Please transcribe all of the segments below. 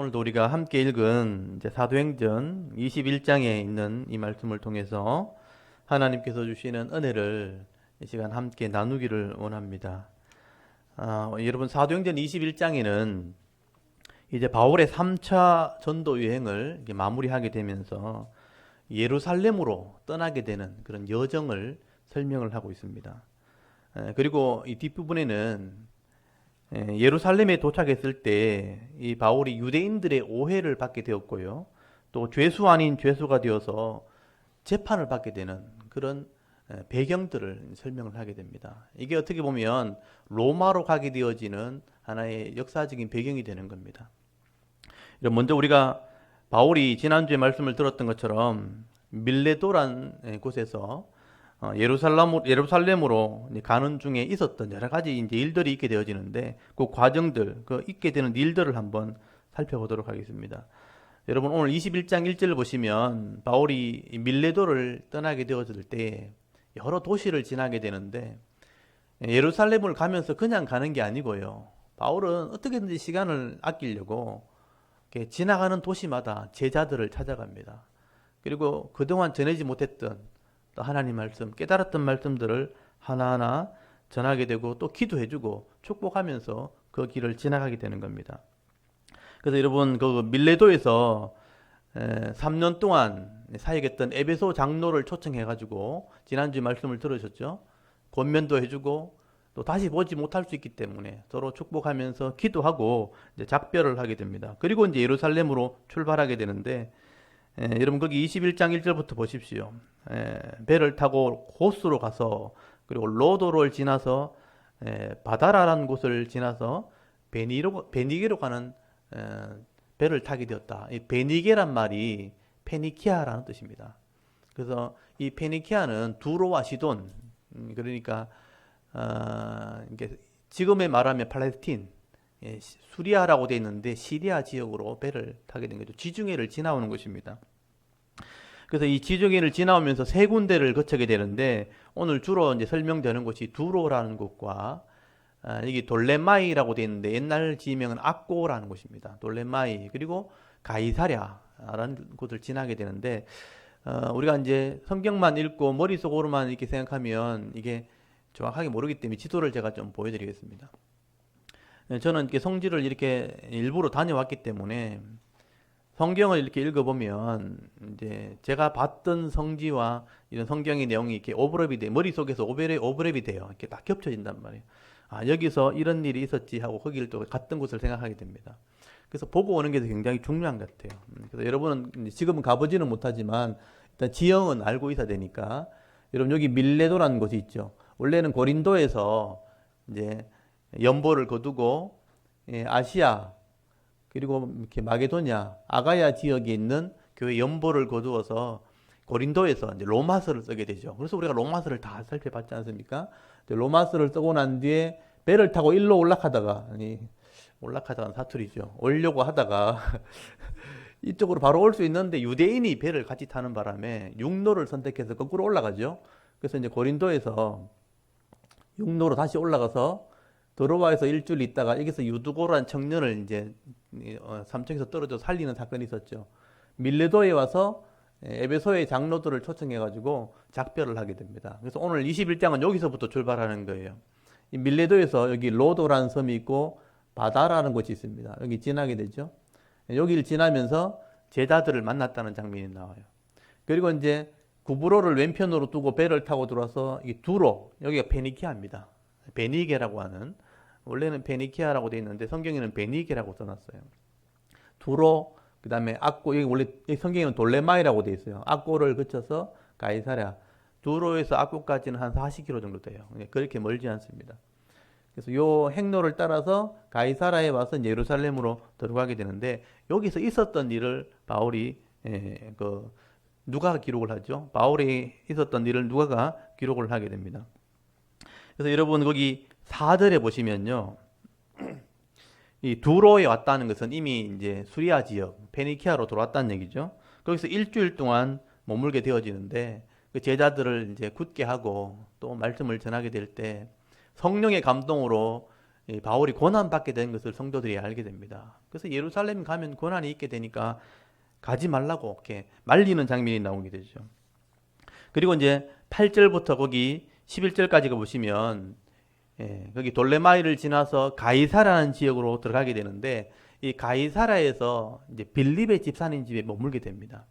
오늘도 우리가 함께 읽은 이제 사도행전 21장에 있는 이 말씀을 통해서 하나님께서 주시는 은혜를 이 시간 함께 나누기를 원합니다. 여러분, 사도행전 21장에는 이제 바울의 3차 전도 여행을 이제 마무리하게 되면서 예루살렘으로 떠나게 되는 그런 여정을 설명을 하고 있습니다. 그리고 이 뒷부분에는 예루살렘에 도착했을 때 이 바울이 유대인들의 오해를 받게 되었고요. 또 죄수 아닌 죄수가 되어서 재판을 받게 되는 그런 배경들을 설명을 하게 됩니다. 이게 어떻게 보면 로마로 가게 되어지는 하나의 역사적인 배경이 되는 겁니다. 먼저 우리가 바울이 지난주에 말씀을 들었던 것처럼 밀레도란 곳에서 예루살렘으로 가는 중에 있었던 여러 가지 이제 일들이 있게 되어지는데 그 과정들, 그 있게 되는 일들을 한번 살펴보도록 하겠습니다. 여러분, 오늘 21장 1절을 보시면 바울이 밀레도를 떠나게 되어질 때 여러 도시를 지나게 되는데 예루살렘을 가면서 그냥 가는 게 아니고요. 바울은 어떻게든지 시간을 아끼려고 이렇게 지나가는 도시마다 제자들을 찾아갑니다. 그리고 그동안 전하지 못했던 또 하나님 말씀, 깨달았던 말씀들을 하나하나 전하게 되고 또 기도해주고 축복하면서 그 길을 지나가게 되는 겁니다. 그래서 여러분, 그 밀레도에서 3년 동안 사역했던 에베소 장로를 초청해가지고 지난주 말씀을 들으셨죠? 권면도 해주고 또 다시 보지 못할 수 있기 때문에 서로 축복하면서 기도하고 이제 작별을 하게 됩니다. 그리고 이제 예루살렘으로 출발하게 되는데 여러분, 거기 21장 1절부터 보십시오. 배를 타고 호수로 가서 그리고 로도를 지나서 바다라는 곳을 지나서 베니게로 가는 배를 타게 되었다. 이 베니게란 말이 페니키아라는 뜻입니다. 그래서 이 페니키아는 두로와 시돈, 그러니까 이게 지금의 말하면 팔레스틴, 수리아라고 되어 있는데 시리아 지역으로 배를 타게 된 거죠. 지중해를 지나오는 것입니다. 그래서 이 지중해를 지나오면서 세 군데를 거치게 되는데 오늘 주로 이제 설명되는 곳이 두로라는 곳과 여기 돌레마이라고 되어 있는데 옛날 지명은 악고라는 곳입니다. 돌레마이, 그리고 가이사랴라는 곳을 지나게 되는데 우리가 이제 성경만 읽고 머릿속으로만 이렇게 생각하면 이게 정확하게 모르기 때문에 지도를 제가 좀 보여드리겠습니다. 저는 이렇게 성지를 이렇게 일부러 다녀왔기 때문에 성경을 이렇게 읽어보면 이제 제가 봤던 성지와 이런 성경의 내용이 이렇게 오버랩이 돼, 머릿속에서 오버랩이 돼요. 이렇게 딱 겹쳐진단 말이에요. 여기서 이런 일이 있었지 하고 거기를 또 갔던 곳을 생각하게 됩니다. 그래서 보고 오는 게 굉장히 중요한 것 같아요. 그래서 여러분은 지금은 가보지는 못하지만 일단 지형은 알고 있어야 되니까 여러분, 여기 밀레도라는 곳이 있죠. 원래는 고린도에서 이제 연보를 거두고 아시아 그리고 이렇게 마게도냐, 아가야 지역에 있는 교회 연보를 거두어서 고린도에서 이제 로마서를 쓰게 되죠. 그래서 우리가 로마서를 다 살펴봤지 않습니까? 로마서를 쓰고 난 뒤에 배를 타고 일로 올라가다가 사투리죠. 오려고 하다가 이쪽으로 바로 올 수 있는데 유대인이 배를 같이 타는 바람에 육로를 선택해서 거꾸로 올라가죠. 그래서 이제 고린도에서 육로로 다시 올라가서 드로아에서 일주일 있다가 여기서 유두고라는 청년을 이제 삼청에서 떨어져 살리는 사건이 있었죠. 밀레도에 와서 에베소의 장로들을 초청해가지고 작별을 하게 됩니다. 그래서 오늘 21장은 여기서부터 출발하는 거예요. 이 밀레도에서 여기 로도라는 섬이 있고 바다라는 곳이 있습니다. 여기 지나게 되죠. 여기를 지나면서 제자들을 만났다는 장면이 나와요. 그리고 이제 구브로를 왼편으로 두고 배를 타고 들어와서 이 두로, 여기가 페니키아입니다. 베니게라고 하는, 원래는 페니키아라고 되어 있는데 성경에는 베니게라고 써놨어요. 두로, 그 다음에 악고, 여기 원래 성경에는 돌레마이라고 되어 있어요. 악고를 거쳐서 가이사랴, 두로에서 악고까지는 한 40km 정도 돼요. 그렇게 멀지 않습니다. 그래서 요 행로를 따라서 가이사랴에 와서 이제 예루살렘으로 들어가게 되는데 여기서 있었던 일을 바울이 누가가 기록을 하죠. 바울이 있었던 일을 누가가 기록을 하게 됩니다. 그래서 여러분, 거기 4절에 보시면요, 이 두로에 왔다는 것은 이미 이제 수리아 지역, 페니키아로 들어왔다는 얘기죠. 거기서 일주일 동안 머물게 되어지는데 그 제자들을 이제 굳게 하고 또 말씀을 전하게 될 때 성령의 감동으로 바울이 고난받게 된 것을 성도들이 알게 됩니다. 그래서 예루살렘 가면 고난이 있게 되니까 가지 말라고 이렇게 말리는 장면이 나오게 되죠. 그리고 이제 8절부터 거기 11절까지 보시면 거기 돌레마이를 지나서 가이사라는 지역으로 들어가게 되는데 이 가이사라에서 이제 빌립의 집사님 집에 머물게 됩니다.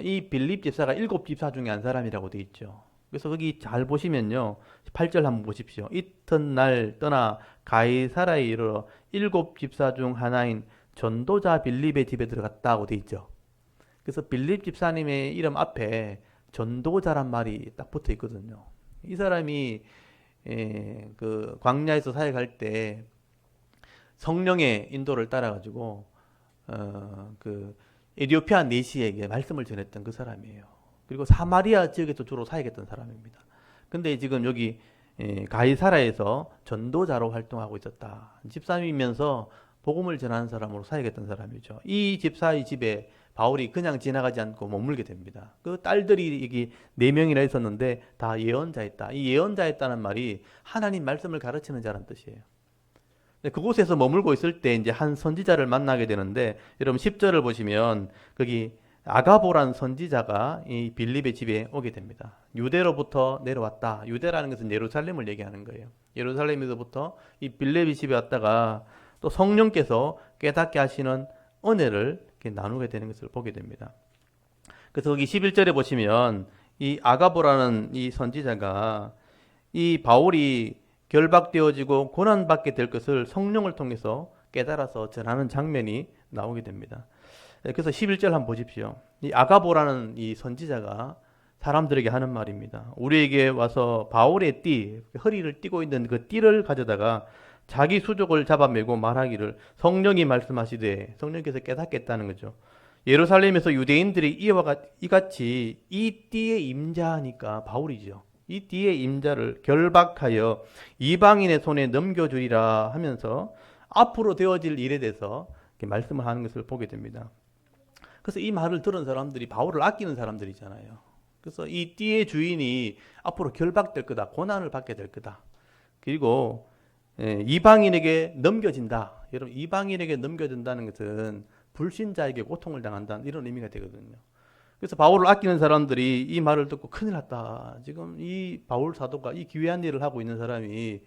이 빌립 집사가 7집사 중에 한 사람이라고 되어 있죠. 그래서 거기 잘 보시면요. 8절 한번 보십시오. 이튿날 떠나 가이사라에 이르러 7집사 중 하나인 전도자 빌립의 집에 들어갔다고 되어 있죠. 그래서 빌립 집사님의 이름 앞에 전도자란 말이 딱 붙어 있거든요. 이 사람이 그 광야에서 사역할 때 성령의 인도를 따라가지고 그 에티오피아 내시에게 말씀을 전했던 그 사람이에요. 그리고 사마리아 지역에서 주로 사역했던 사람입니다. 근데 지금 여기 가이사라에서 전도자로 활동하고 있었다. 집사이면서 복음을 전하는 사람으로 사역했던 사람이죠. 이 집사의 집에 바울이 그냥 지나가지 않고 머물게 됩니다. 그 딸들이 여기 4명이나 있었는데 다 예언자였다. 이 예언자였다는 말이 하나님 말씀을 가르치는 자라는 뜻이에요. 그곳에서 머물고 있을 때 이제 한 선지자를 만나게 되는데 여러분 10절을 보시면 거기 아가보라는 선지자가 이 빌립의 집에 오게 됩니다. 유대로부터 내려왔다. 유대라는 것은 예루살렘을 얘기하는 거예요. 예루살렘에서부터 이 빌립의 집에 왔다가 또 성령께서 깨닫게 하시는 은혜를 이렇게 나누게 되는 것을 보게 됩니다. 그래서 거기 11절에 보시면 이 아가보라는 이 선지자가 이 바울이 결박되어지고 고난받게 될 것을 성령을 통해서 깨달아서 전하는 장면이 나오게 됩니다. 그래서 11절 한번 보십시오. 이 아가보라는 이 선지자가 사람들에게 하는 말입니다. 우리에게 와서 바울의 띠, 허리를 띠고 있는 그 띠를 가져다가 자기 수족을 잡아매고 말하기를 성령이 말씀하시되, 성령께서 깨닫겠다는 거죠. 예루살렘에서 유대인들이 이같이 이 띠에 임자하니까 바울이죠. 이 띠에 임자를 결박하여 이방인의 손에 넘겨주리라 하면서 앞으로 되어질 일에 대해서 이렇게 말씀을 하는 것을 보게 됩니다. 그래서 이 말을 들은 사람들이 바울을 아끼는 사람들이잖아요. 그래서 이 띠의 주인이 앞으로 결박될 거다, 고난을 받게 될 거다. 그리고 이방인에게 넘겨진다. 여러분, 이방인에게 넘겨진다는 것은 불신자에게 고통을 당한다는 이런 의미가 되거든요. 그래서 바울을 아끼는 사람들이 이 말을 듣고 큰일 났다. 지금 이 바울 사도가 이 기괴한 일을 하고 있는 사람이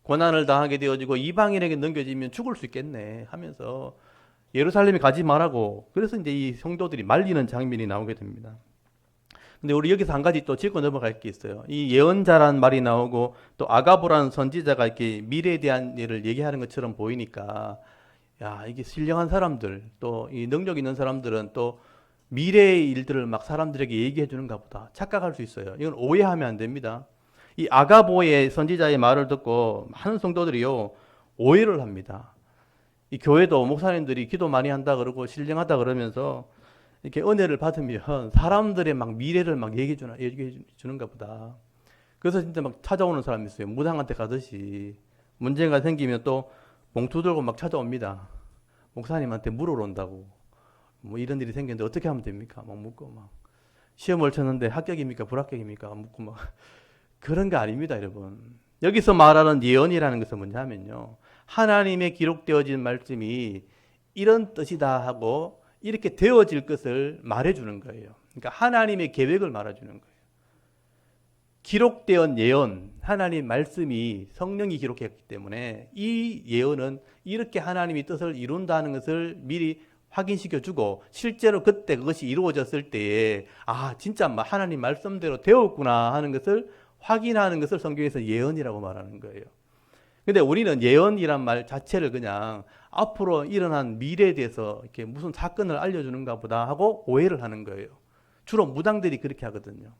고난을 당하게 되어지고 이방인에게 넘겨지면 죽을 수 있겠네 하면서 예루살렘에 가지 말라고, 그래서 이제 이 성도들이 말리는 장면이 나오게 됩니다. 근데 우리 여기서 한 가지 또 짚고 넘어갈 게 있어요. 이 예언자라는 말이 나오고 또 아가보라는 선지자가 이렇게 미래에 대한 일을 얘기하는 것처럼 보이니까, 야, 이게 신령한 사람들, 또 이 능력 있는 사람들은 또 미래의 일들을 막 사람들에게 얘기해 주는가 보다 착각할 수 있어요. 이건 오해하면 안 됩니다. 이 아가보의 선지자의 말을 듣고 많은 성도들이요, 오해를 합니다. 이 교회도 목사님들이 기도 많이 한다 그러고 신령하다 그러면서 이렇게 은혜를 받으면 사람들의 막 미래를 막 얘기해 주는가 보다. 그래서 진짜 막 찾아오는 사람이 있어요. 무당한테 가듯이 문제가 생기면 또 봉투 들고 막 찾아옵니다. 목사님한테 물어러 온다고. 뭐 이런 일이 생겼는데 어떻게 하면 됩니까? 막 묻고 막 시험을 쳤는데 합격입니까? 불합격입니까? 묻고 막 그런 거 아닙니다, 여러분. 여기서 말하는 예언이라는 것은 뭐냐면요, 하나님의 기록되어진 말씀이 이런 뜻이다 하고 이렇게 되어질 것을 말해주는 거예요. 그러니까 하나님의 계획을 말해주는 거예요. 기록되어 예언, 하나님 말씀이 성령이 기록했기 때문에 이 예언은 이렇게 하나님이 뜻을 이룬다는 것을 미리 확인시켜주고, 실제로 그때 그것이 이루어졌을 때에 아, 진짜 하나님 말씀대로 되었구나 하는 것을 확인하는 것을 성경에서 예언이라고 말하는 거예요. 근데 우리는 예언이란 말 자체를 그냥 앞으로 일어난 미래에 대해서 이렇게 무슨 사건을 알려주는가 보다 하고 오해를 하는 거예요. 주로 무당들이 그렇게 하거든요.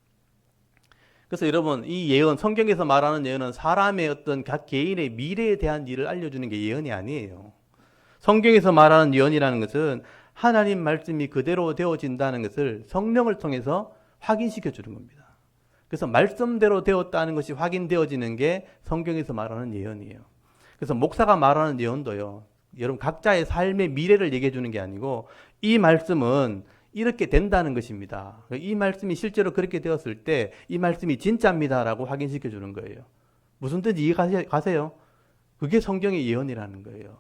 그래서 여러분, 이 예언, 성경에서 말하는 예언은 사람의 어떤 각 개인의 미래에 대한 일을 알려주는 게 예언이 아니에요. 성경에서 말하는 예언이라는 것은 하나님 말씀이 그대로 되어진다는 것을 성령을 통해서 확인시켜 주는 겁니다. 그래서 말씀대로 되었다는 것이 확인되어지는 게 성경에서 말하는 예언이에요. 그래서 목사가 말하는 예언도요, 여러분 각자의 삶의 미래를 얘기해 주는 게 아니고 이 말씀은 이렇게 된다는 것입니다. 이 말씀이 실제로 그렇게 되었을 때 이 말씀이 진짜입니다라고 확인시켜 주는 거예요. 무슨 뜻인지 이해 가세요? 그게 성경의 예언이라는 거예요.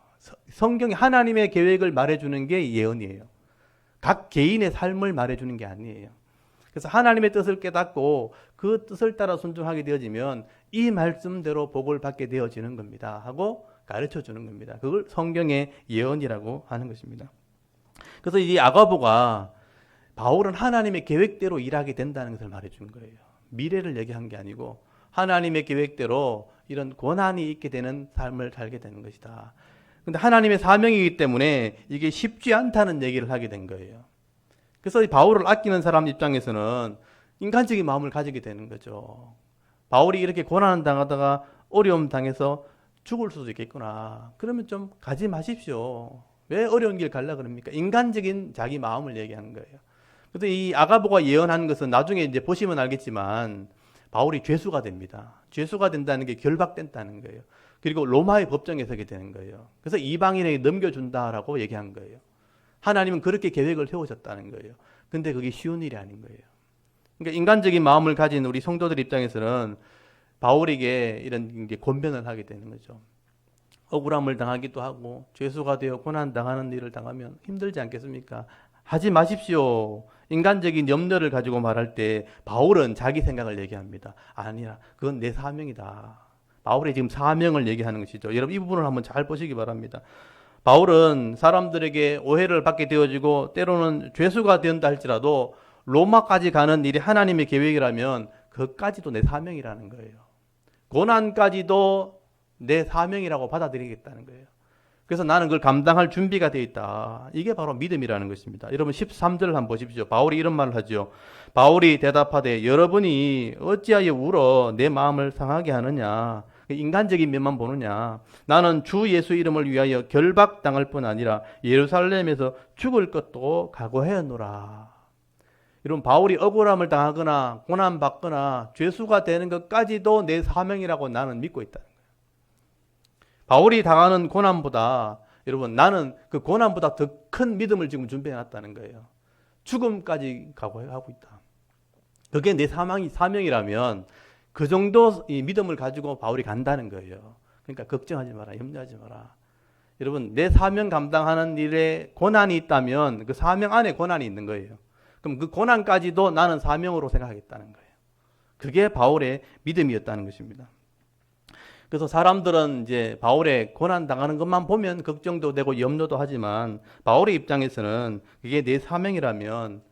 성경이 하나님의 계획을 말해주는 게 예언이에요. 각 개인의 삶을 말해주는 게 아니에요. 그래서 하나님의 뜻을 깨닫고 그 뜻을 따라 순종하게 되어지면 이 말씀대로 복을 받게 되어지는 겁니다 하고 가르쳐 주는 겁니다. 그걸 성경의 예언이라고 하는 것입니다. 그래서 이 아가보가 바울은 하나님의 계획대로 일하게 된다는 것을 말해준 거예요. 미래를 얘기한 게 아니고 하나님의 계획대로 이런 고난이 있게 되는 삶을 살게 되는 것이다. 근데 하나님의 사명이기 때문에 이게 쉽지 않다는 얘기를 하게 된 거예요. 그래서 바울을 아끼는 사람 입장에서는 인간적인 마음을 가지게 되는 거죠. 바울이 이렇게 고난 당하다가 어려움 당해서 죽을 수도 있겠구나. 그러면 좀 가지 마십시오. 왜 어려운 길 가려고 그럽니까? 인간적인 자기 마음을 얘기하는 거예요. 그래서 이 아가보가 예언하는 것은 나중에 이제 보시면 알겠지만 바울이 죄수가 됩니다. 죄수가 된다는 게 결박된다는 거예요. 그리고 로마의 법정에 서게 되는 거예요. 그래서 이방인에게 넘겨준다라고 얘기한 거예요. 하나님은 그렇게 계획을 세우셨다는 거예요. 근데 그게 쉬운 일이 아닌 거예요. 그러니까 인간적인 마음을 가진 우리 성도들 입장에서는 바울에게 이런 권면을 하게 되는 거죠. 억울함을 당하기도 하고 죄수가 되어 고난 당하는 일을 당하면 힘들지 않겠습니까? 하지 마십시오. 인간적인 염려를 가지고 말할 때 바울은 자기 생각을 얘기합니다. 아니야, 그건 내 사명이다. 바울의 지금 사명을 얘기하는 것이죠. 여러분 이 부분을 한번 잘 보시기 바랍니다. 바울은 사람들에게 오해를 받게 되어지고 때로는 죄수가 된다 할지라도 로마까지 가는 일이 하나님의 계획이라면 그것까지도 내 사명이라는 거예요. 고난까지도 내 사명이라고 받아들이겠다는 거예요. 그래서 나는 그걸 감당할 준비가 되어 있다. 이게 바로 믿음이라는 것입니다. 여러분 13절을 한번 보십시오. 바울이 이런 말을 하죠. 바울이 대답하되 여러분이 어찌하여 울어 내 마음을 상하게 하느냐. 인간적인 면만 보느냐. 나는 주 예수 이름을 위하여 결박당할 뿐 아니라 예루살렘에서 죽을 것도 각오하였노라. 여러분 바울이 억울함을 당하거나 고난받거나 죄수가 되는 것까지도 내 사명이라고 나는 믿고 있다는 거예요. 바울이 당하는 고난보다 여러분 나는 그 고난보다 더 큰 믿음을 지금 준비해놨다는 거예요. 죽음까지 각오하고 있다. 그게 내 사명이라면 그 정도 이 믿음을 가지고 바울이 간다는 거예요. 그러니까 걱정하지 마라, 염려하지 마라. 여러분 내 사명 감당하는 일에 고난이 있다면 그 사명 안에 고난이 있는 거예요. 그럼 그 고난까지도 나는 사명으로 생각하겠다는 거예요. 그게 바울의 믿음이었다는 것입니다. 그래서 사람들은 이제 바울의 고난 당하는 것만 보면 걱정도 되고 염려도 하지만 바울의 입장에서는 그게 내 사명이라면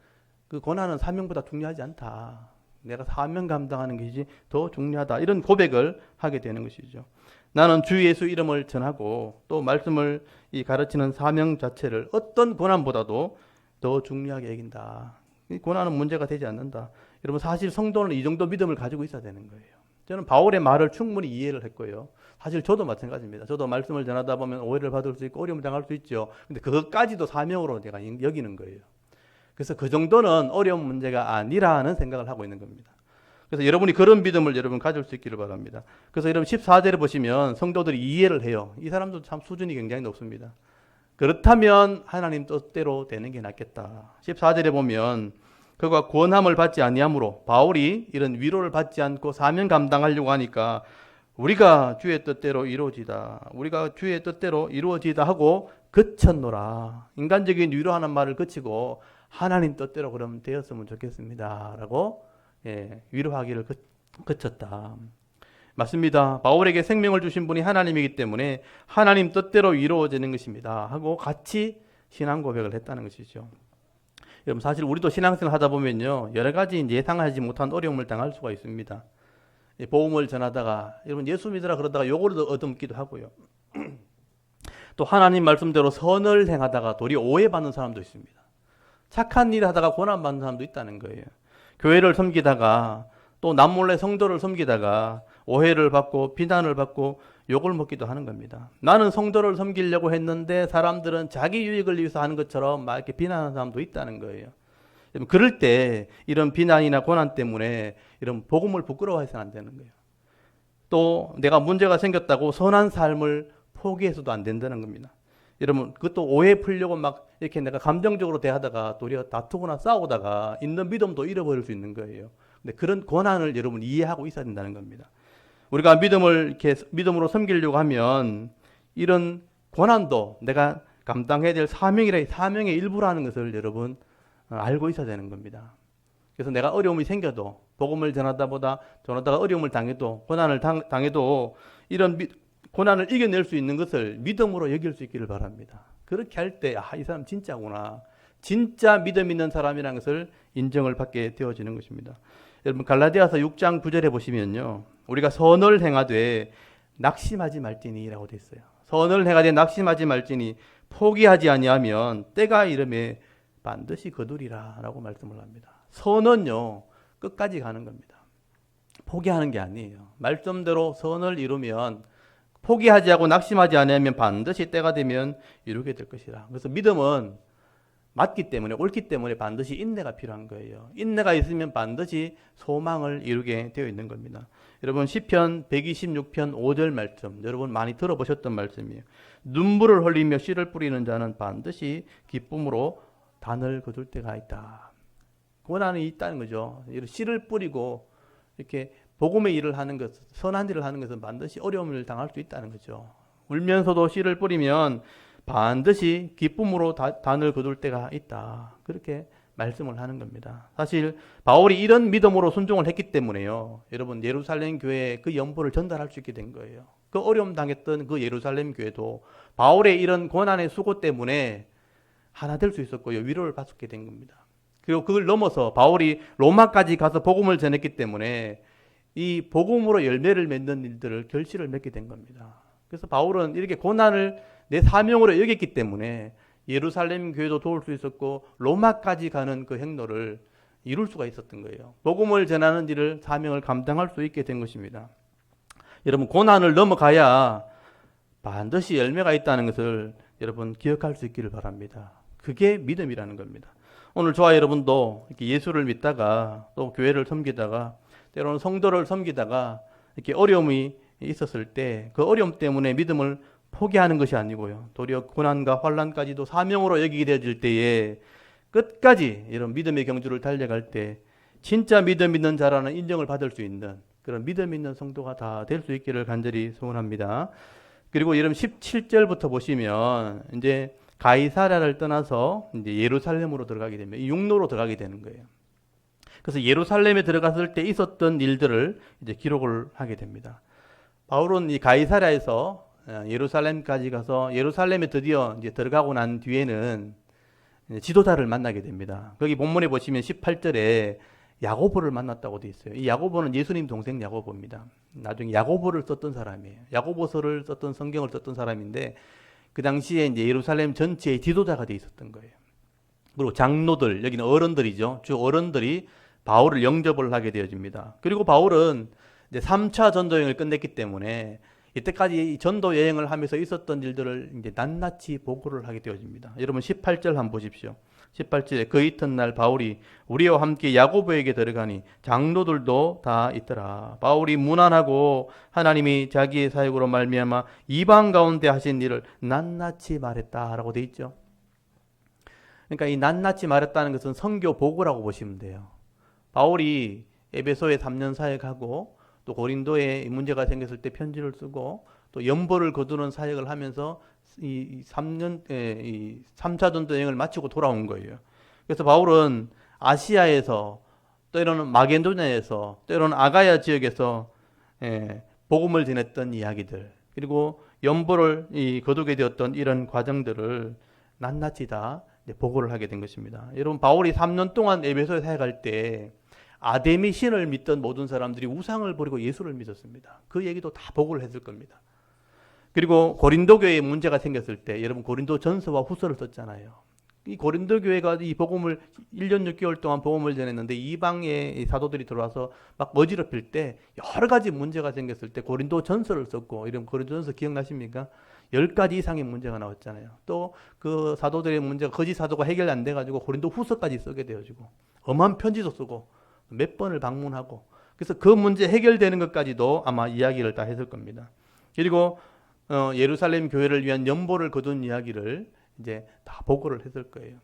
그 고난은 사명보다 중요하지 않다. 내가 사명 감당하는 것이 더 중요하다. 이런 고백을 하게 되는 것이죠. 나는 주 예수 이름을 전하고 또 말씀을 가르치는 사명 자체를 어떤 고난보다도 더 중요하게 여긴다. 이 고난은 문제가 되지 않는다. 여러분 사실 성도는 이 정도 믿음을 가지고 있어야 되는 거예요. 저는 바울의 말을 충분히 이해를 했고요. 사실 저도 마찬가지입니다. 저도 말씀을 전하다 보면 오해를 받을 수 있고 어려움을 당할 수 있죠. 근데 그것까지도 사명으로 제가 여기는 거예요. 그래서 그 정도는 어려운 문제가 아니라는 생각을 하고 있는 겁니다. 그래서 여러분이 그런 믿음을 여러분 가질 수 있기를 바랍니다. 그래서 여러분 14절에 보시면 성도들이 이해를 해요. 이 사람도 참 수준이 굉장히 높습니다. 그렇다면 하나님 뜻대로 되는 게 낫겠다. 14절에 보면 그가 권함을 받지 아니하므로 바울이 이런 위로를 받지 않고 사명 감당하려고 하니까 우리가 주의 뜻대로 이루어지다. 우리가 주의 뜻대로 이루어지다 하고 그쳤노라. 인간적인 위로하는 말을 그치고 하나님 뜻대로 그럼 되었으면 좋겠습니다. 라고 위로하기를 그쳤다. 맞습니다. 바울에게 생명을 주신 분이 하나님이기 때문에 하나님 뜻대로 이루어지는 것입니다. 하고 같이 신앙 고백을 했다는 것이죠. 여러분 사실 우리도 신앙생활 하다 보면요 여러 가지 예상하지 못한 어려움을 당할 수가 있습니다. 복음을 전하다가 여러분 예수 믿으라 그러다가 요거를 얻어먹기도 하고요. 또 하나님 말씀대로 선을 행하다가 도리어 오해받는 사람도 있습니다. 착한 일을 하다가 고난받는 사람도 있다는 거예요. 교회를 섬기다가 또 남몰래 성도를 섬기다가 오해를 받고 비난을 받고 욕을 먹기도 하는 겁니다. 나는 성도를 섬기려고 했는데 사람들은 자기 유익을 위해서 하는 것처럼 막 이렇게 비난하는 사람도 있다는 거예요. 그럴 때 이런 비난이나 고난 때문에 이런 복음을 부끄러워해서는 안 되는 거예요. 또 내가 문제가 생겼다고 선한 삶을 포기해서도 안 된다는 겁니다. 여러분 그것도 오해 풀려고 막 이렇게 내가 감정적으로 대하다가 도리어 다투거나 싸우다가 있는 믿음도 잃어버릴 수 있는 거예요. 근데 그런 고난을 여러분 이해하고 있어야 된다는 겁니다. 우리가 믿음을 이렇게 믿음으로 섬기려고 하면 이런 고난도 내가 감당해야 될 사명의 일부라는 것을 여러분 알고 있어야 되는 겁니다. 그래서 내가 어려움이 생겨도 복음을 전하다가 어려움을 당해도 고난을 당해도 이런 고난을 이겨낼 수 있는 것을 믿음으로 여길 수 있기를 바랍니다. 그렇게 할 때 이 사람 진짜구나. 진짜 믿음 있는 사람이라는 것을 인정을 받게 되어지는 것입니다. 여러분 갈라디아서 6장 9절에 보시면요. 우리가 선을 행하되 낙심하지 말지니라고 되어 있어요. 선을 행하되 낙심하지 말지니 포기하지 아니하면 때가 이름에 반드시 거두리라 라고 말씀을 합니다. 선은요 끝까지 가는 겁니다. 포기하는 게 아니에요. 말씀대로 선을 이루면 포기하지 않고 낙심하지 않으면 반드시 때가 되면 이루게 될 것이라. 그래서 믿음은 맞기 때문에 옳기 때문에 반드시 인내가 필요한 거예요. 인내가 있으면 반드시 소망을 이루게 되어 있는 겁니다. 여러분 시편 126편 5절 말씀 여러분 많이 들어보셨던 말씀이에요. 눈물을 흘리며 씨를 뿌리는 자는 반드시 기쁨으로 단을 거둘 때가 있다. 고난이 있다는 거죠. 씨를 뿌리고 이렇게 복음의 일을 하는 것, 선한 일을 하는 것은 반드시 어려움을 당할 수 있다는 거죠. 울면서도 씨를 뿌리면 반드시 기쁨으로 단을 거둘 때가 있다. 그렇게 말씀을 하는 겁니다. 사실 바울이 이런 믿음으로 순종을 했기 때문에요. 여러분 예루살렘 교회에 그 연보를 전달할 수 있게 된 거예요. 그 어려움 당했던 그 예루살렘 교회도 바울의 이런 고난의 수고 때문에 하나 될 수 있었고요. 위로를 받게 된 겁니다. 그리고 그걸 넘어서 바울이 로마까지 가서 복음을 전했기 때문에 이 복음으로 열매를 맺는 일들을 결실을 맺게 된 겁니다. 그래서 바울은 이렇게 고난을 내 사명으로 여겼기 때문에 예루살렘 교회도 도울 수 있었고 로마까지 가는 그 행로를 이룰 수가 있었던 거예요. 복음을 전하는 일을 사명을 감당할 수 있게 된 것입니다. 여러분 고난을 넘어가야 반드시 열매가 있다는 것을 여러분 기억할 수 있기를 바랍니다. 그게 믿음이라는 겁니다. 오늘 저와 여러분도 이렇게 예수를 믿다가 또 교회를 섬기다가 때로는 성도를 섬기다가 이렇게 어려움이 있었을 때 그 어려움 때문에 믿음을 포기하는 것이 아니고요. 도리어 고난과 환난까지도 사명으로 여기게 되어질 때에 끝까지 이런 믿음의 경주를 달려갈 때 진짜 믿음 있는 자라는 인정을 받을 수 있는 그런 믿음 있는 성도가 다 될 수 있기를 간절히 소원합니다. 그리고 여러분 17절부터 보시면 이제 가이사랴를 떠나서 이제 예루살렘으로 들어가게 됩니다. 이 육로로 들어가게 되는 거예요. 그래서 예루살렘에 들어갔을 때 있었던 일들을 이제 기록을 하게 됩니다. 바울은 이 가이사랴에서 예루살렘까지 가서 예루살렘에 드디어 이제 들어가고 난 뒤에는 지도자를 만나게 됩니다. 거기 본문에 보시면 18절에 야고보를 만났다고 되어 있어요. 이 야고보는 예수님 동생 야고보입니다. 나중에 야고보를 썼던 사람이에요. 야고보서를 썼던 성경을 썼던 사람인데 그 당시에 이제 예루살렘 전체의 지도자가 되어 있었던 거예요. 그리고 장로들, 여기는 어른들이죠. 주 어른들이 바울을 영접을 하게 되어집니다. 그리고 바울은 이제 3차 전도 여행을 끝냈기 때문에 이때까지 전도 여행을 하면서 있었던 일들을 이제 낱낱이 보고를 하게 되어집니다. 여러분 18절 한번 보십시오. 18절에 그 이튿날 바울이 우리와 함께 야고보에게 들어가니 장로들도 다 있더라. 바울이 무난하고 하나님이 자기의 사역으로 말미암아 이방 가운데 하신 일을 낱낱이 말했다라고 돼 있죠. 그러니까 이 낱낱이 말했다는 것은 선교 보고라고 보시면 돼요. 바울이 에베소에 3년 사역하고 또 고린도에 문제가 생겼을 때 편지를 쓰고 또 연보를 거두는 사역을 하면서 이 3차 전도 여행을 마치고 돌아온 거예요. 그래서 바울은 아시아에서 때로는 마게도냐에서 때로는 아가야 지역에서 복음을 전했던 이야기들 그리고 연보를 거두게 되었던 이런 과정들을 낱낱이 다 보고를 하게 된 것입니다. 여러분 바울이 3년 동안 에베소에 사역할 때 아데미 신을 믿던 모든 사람들이 우상을 버리고 예수를 믿었습니다. 그 얘기도 다 보고를 했을 겁니다. 그리고 고린도 교회에 문제가 생겼을 때 여러분 고린도 전서와 후서를 썼잖아요. 이 고린도 교회가 이 복음을 1년 6개월 동안 복음을 전했는데 이방의 사도들이 들어와서 막 어지럽힐 때 여러 가지 문제가 생겼을 때 고린도 전서를 썼고 이런 고린도 전서 기억나십니까? 10가지 이상의 문제가 나왔잖아요. 또 그 사도들의 문제가 거짓 사도가 해결 안 돼가지고 고린도 후서까지 쓰게 되어지고 엄한 편지도 쓰고 몇 번을 방문하고 그래서 그 문제 해결되는 것까지도 아마 이야기를 다 했을 겁니다. 그리고 예루살렘 교회를 위한 연보를 거둔 이야기를 이제 다 보고를 했을 거예요.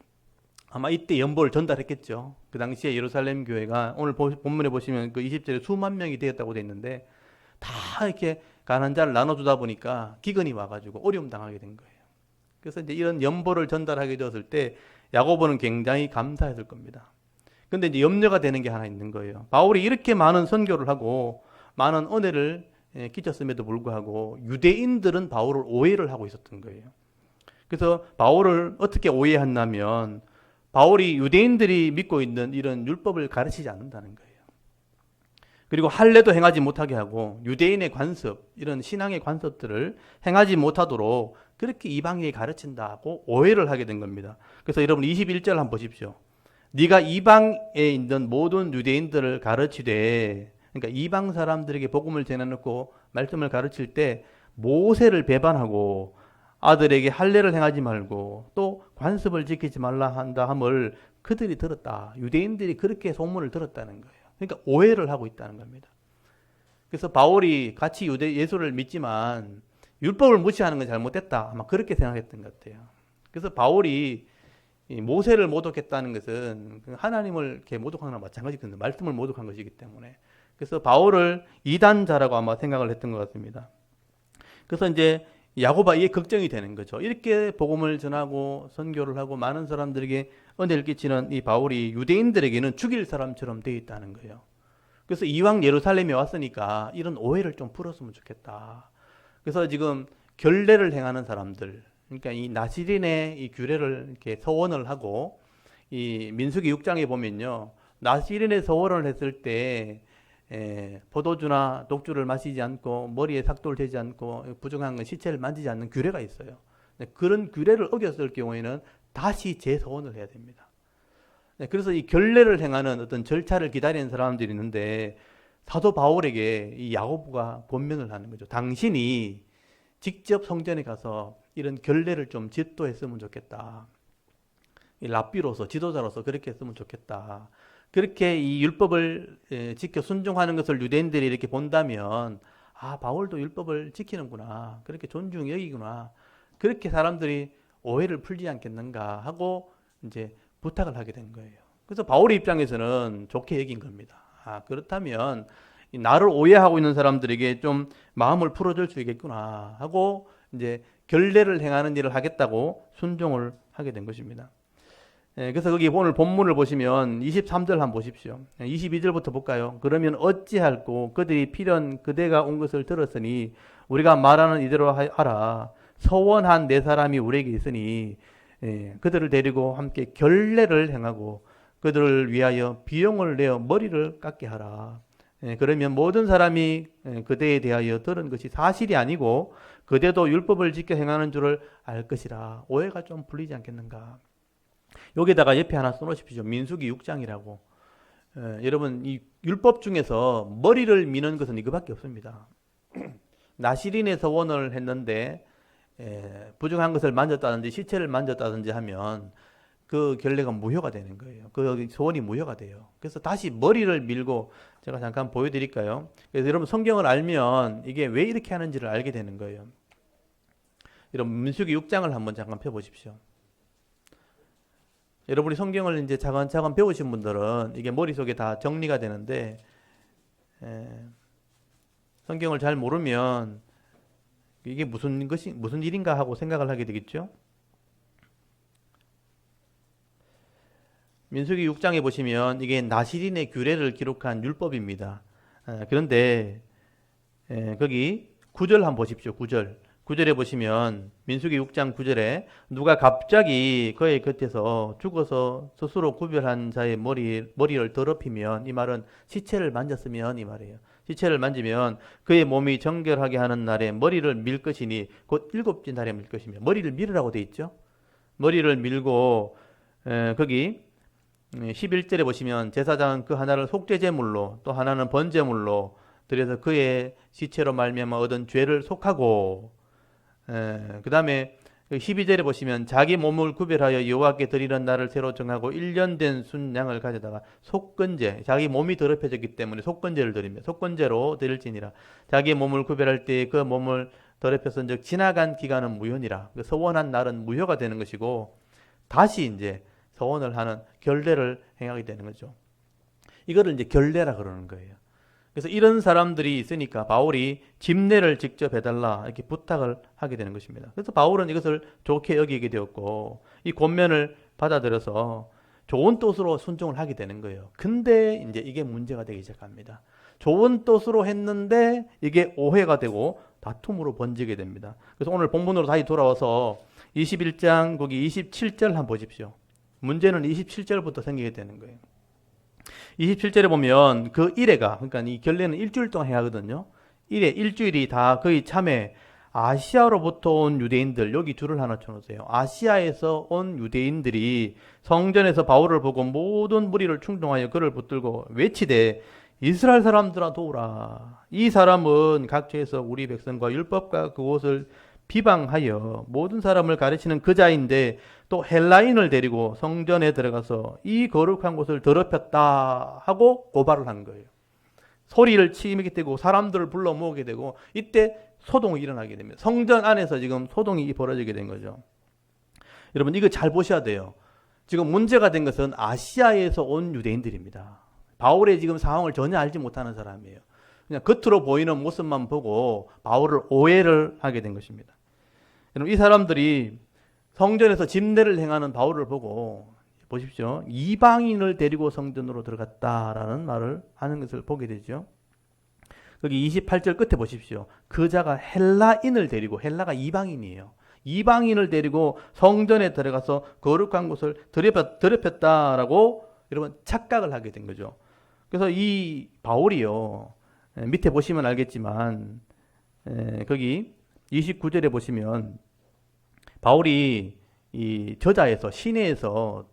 아마 이때 연보를 전달했겠죠. 그 당시에 예루살렘 교회가 오늘 본문에 보시면 그 20절에 수만 명이 되었다고 되어 있는데 다 이렇게 가난한 자를 나눠주다 보니까 기근이 와가지고 어려움 당하게 된 거예요. 그래서 이제 이런 연보를 전달하게 되었을 때 야고보는 굉장히 감사했을 겁니다. 근데 이제 염려가 되는 게 하나 있는 거예요. 바울이 이렇게 많은 선교를 하고 많은 은혜를 끼쳤음에도 불구하고 유대인들은 바울을 오해를 하고 있었던 거예요. 그래서 바울을 어떻게 오해했냐면 바울이 유대인들이 믿고 있는 이런 율법을 가르치지 않는다는 거예요. 그리고 할례도 행하지 못하게 하고 유대인의 관습, 이런 신앙의 관습들을 행하지 못하도록 그렇게 이방인이 가르친다고 오해를 하게 된 겁니다. 그래서 여러분 21절 한번 보십시오. 네가 이방에 있는 모든 유대인들을 가르치되, 그러니까 이방 사람들에게 복음을 전해놓고 말씀을 가르칠 때 모세를 배반하고 아들에게 할례를 행하지 말고 또 관습을 지키지 말라 한다 함을 그들이 들었다. 유대인들이 그렇게 소문을 들었다는 거예요. 그러니까 오해를 하고 있다는 겁니다. 그래서 바울이 같이 예수를 믿지만 율법을 무시하는 건 잘못됐다. 아마 그렇게 생각했던 것 같아요. 그래서 바울이 모세를 모독했다는 것은 하나님을 이렇게 모독하는 거나 마찬가지거든요. 말씀을 모독한 것이기 때문에. 그래서 바울을 이단자라고 아마 생각을 했던 것 같습니다. 그래서 이제 야고보가 이게 걱정이 되는 거죠. 이렇게 복음을 전하고 선교를 하고 많은 사람들에게 은혜를 끼치는 이 바울이 유대인들에게는 죽일 사람처럼 되어 있다는 거예요. 그래서 이왕 예루살렘에 왔으니까 이런 오해를 좀 풀었으면 좋겠다. 그래서 지금 결례를 행하는 사람들, 그러니까 이 나시린의 이 규례를 이렇게 서원을 하고, 이 민수기 6장에 보면요, 나시린의 서원을 했을 때 포도주나 독주를 마시지 않고 머리에 삭도를 대지 않고 부정한 건 시체를 만지지 않는 규례가 있어요. 그런 규례를 어겼을 경우에는 다시 재서원을 해야 됩니다. 그래서 이 결례를 행하는 어떤 절차를 기다리는 사람들이 있는데 사도 바울에게 이 야고보가 권면을 하는 거죠. 당신이 직접 성전에 가서 이런 결례를 좀 집도했으면 좋겠다. 이 랍비로서 지도자로서 그렇게 했으면 좋겠다. 그렇게 이 율법을 지켜 순종하는 것을 유대인들이 이렇게 본다면 아, 바울도 율법을 지키는구나. 그렇게 존중 여기구나. 그렇게 사람들이 오해를 풀지 않겠는가 하고 이제 부탁을 하게 된 거예요. 그래서 바울의 입장에서는 좋게 여긴 겁니다. 아, 그렇다면 나를 오해하고 있는 사람들에게 좀 마음을 풀어줄 수 있겠구나 하고 이제 결례를 행하는 일을 하겠다고 순종을 하게 된 것입니다. 그래서 거기 오늘 본문을 보시면 23절 한번 보십시오. 22절부터 볼까요? 그러면 어찌할꼬 그들이 필연 그대가 온 것을 들었으니 우리가 말하는 이대로 하라. 서원한 네 사람이 우리에게 있으니 그들을 데리고 함께 결례를 행하고 그들을 위하여 비용을 내어 머리를 깎게 하라. 그러면 모든 사람이 그대에 대하여 들은 것이 사실이 아니고 그대도 율법을 지켜 행하는 줄을 알 것이라. 오해가 좀 풀리지 않겠는가. 여기다가 옆에 하나 써놓으십시오. 민수기 6장이라고. 여러분 이 율법 중에서 머리를 미는 것은 이거밖에 없습니다. 나시린의 서원을 했는데 부정한 것을 만졌다든지 시체를 만졌다든지 하면 그 결례가 무효가 되는 거예요. 그 소원이 무효가 돼요. 그래서 다시 머리를 밀고 제가 잠깐 보여드릴까요? 그래서 여러분 성경을 알면 이게 왜 이렇게 하는지를 알게 되는 거예요. 여러분 민수기 6장을 한번 잠깐 펴보십시오. 여러분이 성경을 이제 차근차근 배우신 분들은 이게 머릿속에 다 정리가 되는데 성경을 잘 모르면 이게 무슨 일인가 하고 생각을 하게 되겠죠. 민수기 6장에 보시면 이게 나시린의 규례를 기록한 율법입니다. 그런데 거기 9절 한번 보십시오. 9절에 보시면 민수기 6장 9절에 누가 갑자기 그의 곁에서 죽어서 스스로 구별한 자의 머리를 더럽히면, 이 말은 시체를 만졌으면 이 말이에요. 시체를 만지면 그의 몸이 정결하게 하는 날에 머리를 밀 것이니 곧 일곱째 날에 밀 것이며, 머리를 밀으라고 돼 있죠. 머리를 밀고 거기 11절에 보시면 제사장은 그 하나를 속죄제물로 또 하나는 번제물로 드려서 그의 시체로 말미암아 얻은 죄를 속하고, 그 다음에 12절에 보시면 자기 몸을 구별하여 여호와께 드리는 날을 새로 정하고 1년 된 순양을 가져다가 속건제, 자기 몸이 더럽혀졌기 때문에 속건제를 드립니다. 속건제로 드릴지니라. 자기 몸을 구별할 때 그 몸을 더럽혔은 즉 지나간 기간은 무효니라. 서원한 날은 무효가 되는 것이고 다시 이제 서원을 하는 결례를 행하게 되는 거죠. 이거를 이제 결례라 그러는 거예요. 그래서 이런 사람들이 있으니까 바울이 집례를 직접 해달라 이렇게 부탁을 하게 되는 것입니다. 그래서 바울은 이것을 좋게 여기게 되었고 이 권면을 받아들여서 좋은 뜻으로 순종을 하게 되는 거예요. 근데 이제 이게 문제가 되기 시작합니다. 좋은 뜻으로 했는데 이게 오해가 되고 다툼으로 번지게 됩니다. 그래서 오늘 본문으로 다시 돌아와서 21장 거기 27절 한번 보십시오. 문제는 27절부터 생기게 되는 거예요. 27절에 보면 그 일회가, 그러니까 이 결례는 일주일 동안 해야 하거든요. 일주일이 다 거의 참에 아시아로부터 온 유대인들, 여기 줄을 하나 쳐놓으세요. 아시아에서 온 유대인들이 성전에서 바울을 보고 모든 무리를 충동하여 그를 붙들고 외치되 이스라엘 사람들아 도우라. 이 사람은 각처에서 우리 백성과 율법과 그곳을 비방하여 모든 사람을 가르치는 그자인데 또 헬라인을 데리고 성전에 들어가서 이 거룩한 곳을 더럽혔다 하고 고발을 한 거예요. 소리를 치게 되고 사람들을 불러 모으게 되고 이때 소동이 일어나게 됩니다. 성전 안에서 지금 소동이 벌어지게 된 거죠. 여러분 이거 잘 보셔야 돼요. 지금 문제가 된 것은 아시아에서 온 유대인들입니다. 바울의 지금 상황을 전혀 알지 못하는 사람이에요. 그냥 겉으로 보이는 모습만 보고 바울을 오해를 하게 된 것입니다. 여러분 이 사람들이 성전에서 집례를 행하는 바울을 보고 보십시오. 이방인을 데리고 성전으로 들어갔다라는 말을 하는 것을 보게 되죠. 거기 28절 끝에 보십시오. 그자가 헬라인을 데리고, 헬라가 이방인이에요. 이방인을 데리고 성전에 들어가서 거룩한 곳을 더럽혔다라고 여러분 착각을 하게 된 거죠. 그래서 이 바울이요. 밑에 보시면 알겠지만 거기 29절에 보시면 바울이 이 저자에서 시내에서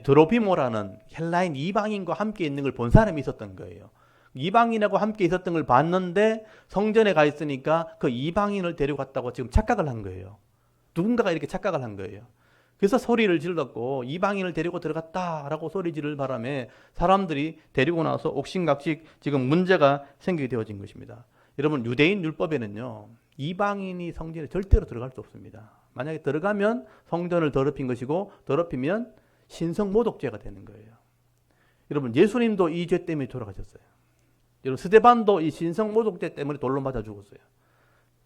드로비모라는 헬라인 이방인과 함께 있는 걸 본 사람이 있었던 거예요. 이방인하고 함께 있었던 걸 봤는데 성전에 가 있으니까 그 이방인을 데려갔다고 지금 착각을 한 거예요. 누군가가 이렇게 착각을 한 거예요. 그래서 소리를 질렀고 이방인을 데리고 들어갔다라고 소리 지를 바람에 사람들이 데리고 나서 옥신각신 지금 문제가 생기게 되어진 것입니다. 여러분 유대인 율법에는요. 이방인이 성전에 절대로 들어갈 수 없습니다. 만약에 들어가면 성전을 더럽힌 것이고 더럽히면 신성모독죄가 되는 거예요. 여러분 예수님도 이 죄 때문에 돌아가셨어요. 여러분 스데반도 이 신성모독죄 때문에 돌로 맞아 죽었어요.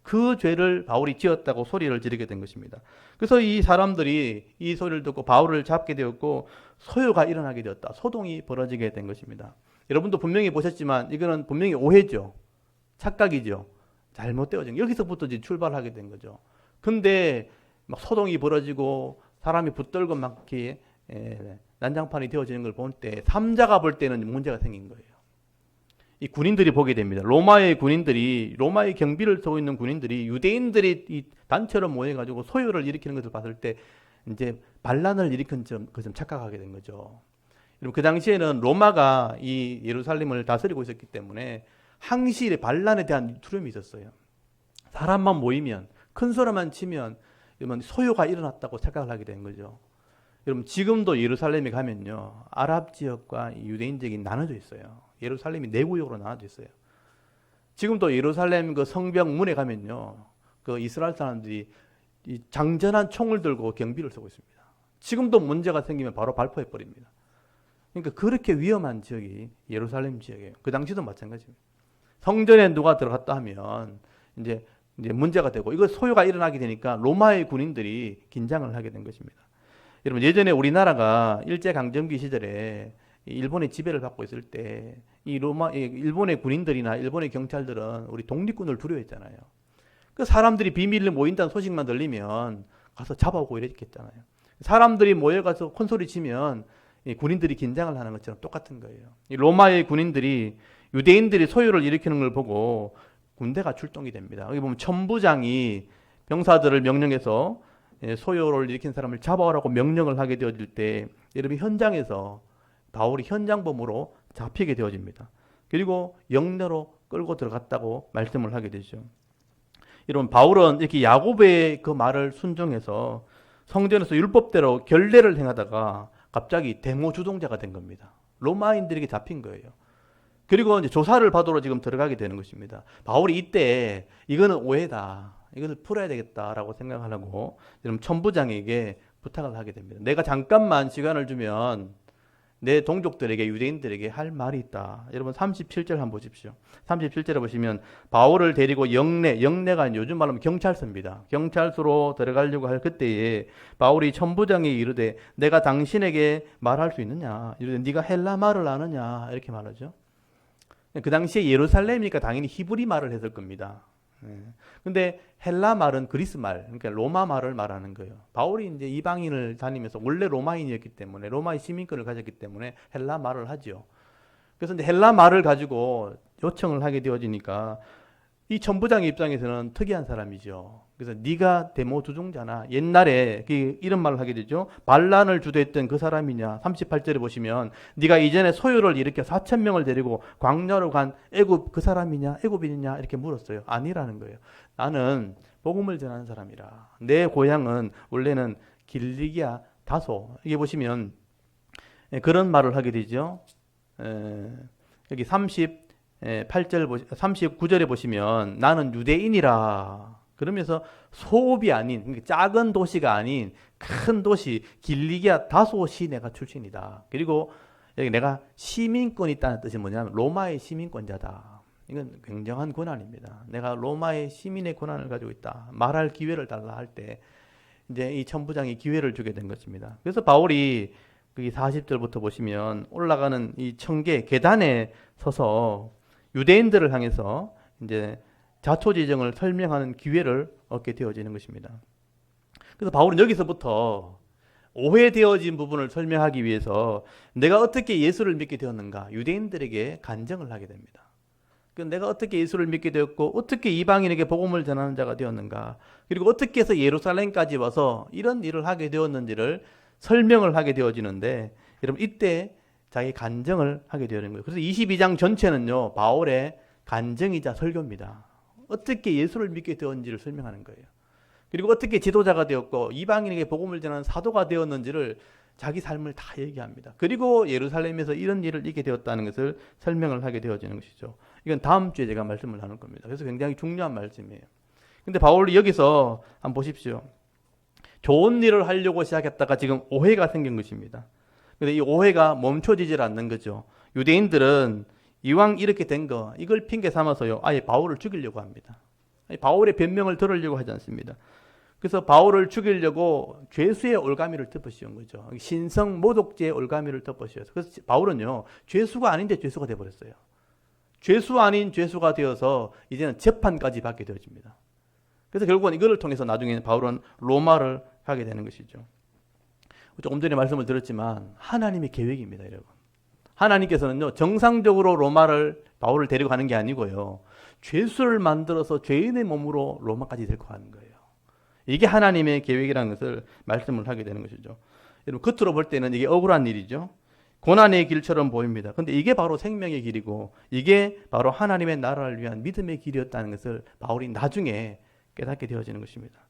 그 죄를 바울이 지었다고 소리를 지르게 된 것입니다. 그래서 이 사람들이 이 소리를 듣고 바울을 잡게 되었고 소요가 일어나게 되었다. 소동이 벌어지게 된 것입니다. 여러분도 분명히 보셨지만 이거는 분명히 오해죠. 착각이죠. 잘못되어진 여기서부터 이제 출발하게 된 거죠. 근데 막 소동이 벌어지고 사람이 붙들고 막 이렇게 난장판이 되어지는 걸 볼 때 삼자가 볼 때는 문제가 생긴 거예요. 이 군인들이 보게 됩니다. 로마의 경비를 서고 있는 군인들이 유대인들이 이 단체로 모여가지고 소요를 일으키는 것을 봤을 때 이제 반란을 일으킨 그 점 착각하게 된 거죠. 여러분 그 당시에는 로마가 이 예루살렘을 다스리고 있었기 때문에 항시의 반란에 대한 두려움이 있었어요. 사람만 모이면 큰 소리만 치면 소요가 일어났다고 착각을 하게 된 거죠. 여러분 지금도 예루살렘에 가면요 아랍 지역과 유대인 지역이 나눠져 있어요. 예루살렘이 네 구역으로 나눠져 있어요. 지금도 예루살렘 그 성벽 문에 가면요 그 이스라엘 사람들이 이 장전한 총을 들고 경비를 서고 있습니다. 지금도 문제가 생기면 바로 발포해 버립니다. 그러니까 그렇게 위험한 지역이 예루살렘 지역이에요. 그 당시도 마찬가지입니다. 성전에 누가 들어갔다 하면 이제 문제가 되고 이거 소요가 일어나게 되니까 로마의 군인들이 긴장을 하게 된 것입니다. 여러분 예전에 우리나라가 일제강점기 시절에 일본의 지배를 받고 있을 때 이 일본의 군인들이나 일본의 경찰들은 우리 독립군을 두려워했잖아요. 그 사람들이 비밀로 모인다는 소식만 들리면 가서 잡아오고 이랬겠잖아요. 사람들이 모여가서 큰 소리 치면 군인들이 긴장을 하는 것처럼 똑같은 거예요. 이 로마의 군인들이 유대인들이 소요를 일으키는 걸 보고 군대가 출동이 됩니다. 여기 보면 천부장이 병사들을 명령해서 소요를 일으킨 사람을 잡아오라고 명령을 하게 되어질 때 여러분 현장에서 바울이 현장범으로 잡히게 되어집니다. 그리고 영내로 끌고 들어갔다고 말씀을 하게 되죠. 여러분 바울은 이렇게 야고보의 그 말을 순종해서 성전에서 율법대로 결례를 행하다가 갑자기 데모 주동자가 된 겁니다. 로마인들에게 잡힌 거예요. 그리고 이제 조사를 받으러 지금 들어가게 되는 것입니다. 바울이 이때 이거는 오해다. 이것을 풀어야 되겠다라고 생각하고 여러분 천부장에게 부탁을 하게 됩니다. 내가 잠깐만 시간을 주면 내 동족들에게, 유대인들에게 할 말이 있다. 여러분 37절 한번 보십시오. 37절에 보시면 바울을 데리고 영내가 요즘 말로 하면 경찰서입니다. 경찰서로 들어가려고 할 그때에 바울이 천부장에 이르되 내가 당신에게 말할 수 있느냐? 이르되 네가 헬라 말을 아느냐? 이렇게 말하죠. 그 당시에 예루살렘이니까 당연히 히브리 말을 했을 겁니다. 근데 헬라 말은 그리스 말, 그러니까 로마 말을 말하는 거예요. 바울이 이제 이방인을 다니면서 원래 로마인이었기 때문에, 로마의 시민권을 가졌기 때문에 헬라 말을 하죠. 그래서 이제 헬라 말을 가지고 요청을 하게 되어지니까 이 천부장의 입장에서는 특이한 사람이죠. 그래서 네가 데모 주종자나 옛날에 이런 말을 하게 되죠. 반란을 주도했던 그 사람이냐. 38절에 보시면 네가 이전에 소요를 일으켜 4,000명을 데리고 광야로 간 애굽 그 사람이냐, 애굽인이냐 이렇게 물었어요. 아니라는 거예요. 나는 복음을 전하는 사람이라. 내 고향은 원래는 길리기아 다소. 이게 보시면 그런 말을 하게 되죠. 여기 39절에 보시면 나는 유대인이라. 그러면서 소읍이 아닌, 그러니까 작은 도시가 아닌 큰 도시 길리기아 다소시 내가 출신이다. 그리고 여기 내가 시민권이 있다는 뜻이 뭐냐면 로마의 시민권자다. 이건 굉장한 권한입니다. 내가 로마의 시민의 권한을 가지고 있다. 말할 기회를 달라 할 때 이제 이 천부장이 기회를 주게 된 것입니다. 그래서 바울이 거기 40절부터 보시면 올라가는 이 청계 계단에 서서 유대인들을 향해서 이제 자초지정을 설명하는 기회를 얻게 되어지는 것입니다. 그래서 바울은 여기서부터 오해되어진 부분을 설명하기 위해서 내가 어떻게 예수를 믿게 되었는가 유대인들에게 간증을 하게 됩니다. 내가 어떻게 예수를 믿게 되었고 어떻게 이방인에게 복음을 전하는 자가 되었는가 그리고 어떻게 해서 예루살렘까지 와서 이런 일을 하게 되었는지를 설명을 하게 되어지는데 여러분 이때 자기 간증을 하게 되는 거예요. 그래서 22장 전체는요 바울의 간증이자 설교입니다. 어떻게 예수를 믿게 되었는지를 설명하는 거예요. 그리고 어떻게 지도자가 되었고 이방인에게 복음을 전하는 사도가 되었는지를 자기 삶을 다 얘기합니다. 그리고 예루살렘에서 이런 일을 있게 되었다는 것을 설명을 하게 되어지는 것이죠. 이건 다음 주에 제가 말씀을 나눌 겁니다. 그래서 굉장히 중요한 말씀이에요. 근데 바울이 여기서 한번 보십시오. 좋은 일을 하려고 시작했다가 지금 오해가 생긴 것입니다. 근데 이 오해가 멈춰지질 않는 거죠. 유대인들은 이왕 이렇게 된 거 이걸 핑계 삼아서요 아예 바울을 죽이려고 합니다. 바울의 변명을 들으려고 하지 않습니다. 그래서 바울을 죽이려고 죄수의 올가미를 덮어씌운 거죠. 신성 모독죄의 올가미를 덮어씌워서 그래서 바울은요 죄수가 아닌데 죄수가 되어버렸어요. 죄수 아닌 죄수가 되어서 이제는 재판까지 받게 되어집니다. 그래서 결국은 이거를 통해서 나중에 바울은 로마를 가게 되는 것이죠. 조금 전에 말씀을 드렸지만 하나님의 계획입니다, 여러분. 하나님께서는요 정상적으로 바울을 데려가는 게 아니고요 죄수를 만들어서 죄인의 몸으로 로마까지 데리고 가는 거예요. 이게 하나님의 계획이라는 것을 말씀을 하게 되는 것이죠. 여러분 겉으로 볼 때는 이게 억울한 일이죠. 고난의 길처럼 보입니다. 그런데 이게 바로 생명의 길이고 이게 바로 하나님의 나라를 위한 믿음의 길이었다는 것을 바울이 나중에 깨닫게 되어지는 것입니다.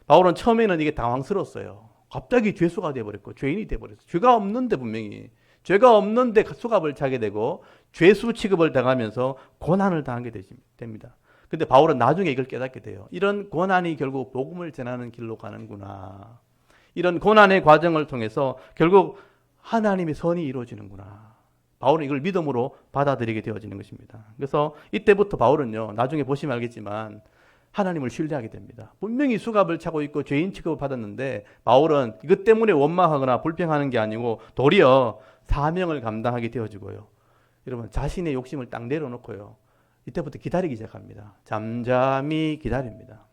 바울은 처음에는 이게 당황스러웠어요. 갑자기 죄수가 되어버렸고 죄인이 되어버렸어요. 죄가 없는데 분명히 죄가 없는데 수갑을 차게 되고 죄수 취급을 당하면서 고난을 당하게 됩니다. 근데 바울은 나중에 이걸 깨닫게 돼요. 이런 고난이 결국 복음을 전하는 길로 가는구나. 이런 고난의 과정을 통해서 결국 하나님의 선이 이루어지는구나. 바울은 이걸 믿음으로 받아들이게 되어지는 것입니다. 그래서 이때부터 바울은요, 나중에 보시면 알겠지만 하나님을 신뢰하게 됩니다. 분명히 수갑을 차고 있고 죄인 취급을 받았는데 바울은 이것 때문에 원망하거나 불평하는 게 아니고 도리어 사명을 감당하게 되어지고요. 여러분 자신의 욕심을 딱 내려놓고요. 이때부터 기다리기 시작합니다. 잠잠히 기다립니다.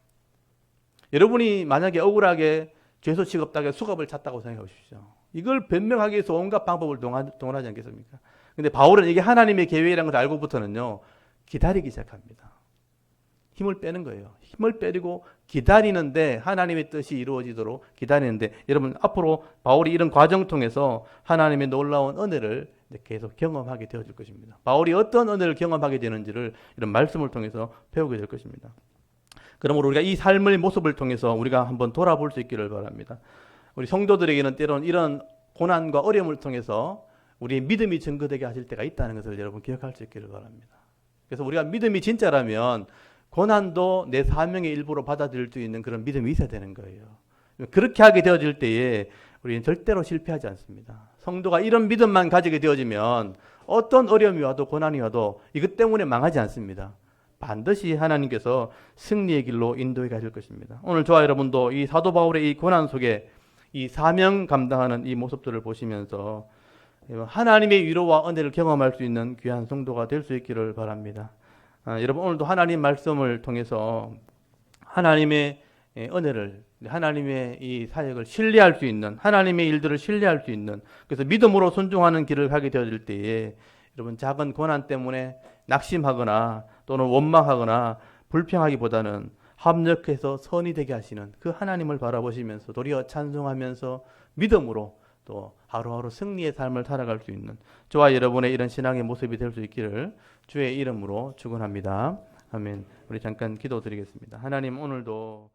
여러분이 만약에 억울하게 죄수 취급당해 수갑을 찼다고 생각해 보십시오. 이걸 변명하기 위해서 온갖 방법을 동원하지 않겠습니까? 근데 바울은 이게 하나님의 계획이라는 걸 알고부터는요. 기다리기 시작합니다. 힘을 빼는 거예요. 힘을 빼고 기다리는데 하나님의 뜻이 이루어지도록 기다리는데 여러분 앞으로 바울이 이런 과정 통해서 하나님의 놀라운 은혜를 계속 경험하게 되어질 것입니다. 바울이 어떤 은혜를 경험하게 되는지를 이런 말씀을 통해서 배우게 될 것입니다. 그러므로 우리가 이 삶의 모습을 통해서 우리가 한번 돌아볼 수 있기를 바랍니다. 우리 성도들에게는 때로는 이런 고난과 어려움을 통해서 우리의 믿음이 증거되게 하실 때가 있다는 것을 여러분 기억할 수 있기를 바랍니다. 그래서 우리가 믿음이 진짜라면 고난도 내 사명의 일부로 받아들일 수 있는 그런 믿음이 있어야 되는 거예요. 그렇게 하게 되어질 때에 우리는 절대로 실패하지 않습니다. 성도가 이런 믿음만 가지게 되어지면 어떤 어려움이 와도 고난이 와도 이것 때문에 망하지 않습니다. 반드시 하나님께서 승리의 길로 인도해 가실 것입니다. 오늘 저와 여러분도 이 사도 바울의 이 고난 속에 이 사명 감당하는 이 모습들을 보시면서 하나님의 위로와 은혜를 경험할 수 있는 귀한 성도가 될 수 있기를 바랍니다. 여러분 오늘도 하나님 말씀을 통해서 하나님의 은혜를, 하나님의 이 사역을 신뢰할 수 있는, 하나님의 일들을 신뢰할 수 있는, 그래서 믿음으로 순종하는 길을 가게 되어질 때에 여러분 작은 고난 때문에 낙심하거나 또는 원망하거나 불평하기보다는 합력해서 선이 되게 하시는 그 하나님을 바라보시면서 도리어 찬송하면서 믿음으로 또 하루하루 승리의 삶을 살아갈 수 있는 저와 여러분의 이런 신앙의 모습이 될 수 있기를 주의 이름으로 축원합니다. 아멘. 우리 잠깐 기도드리겠습니다. 하나님 오늘도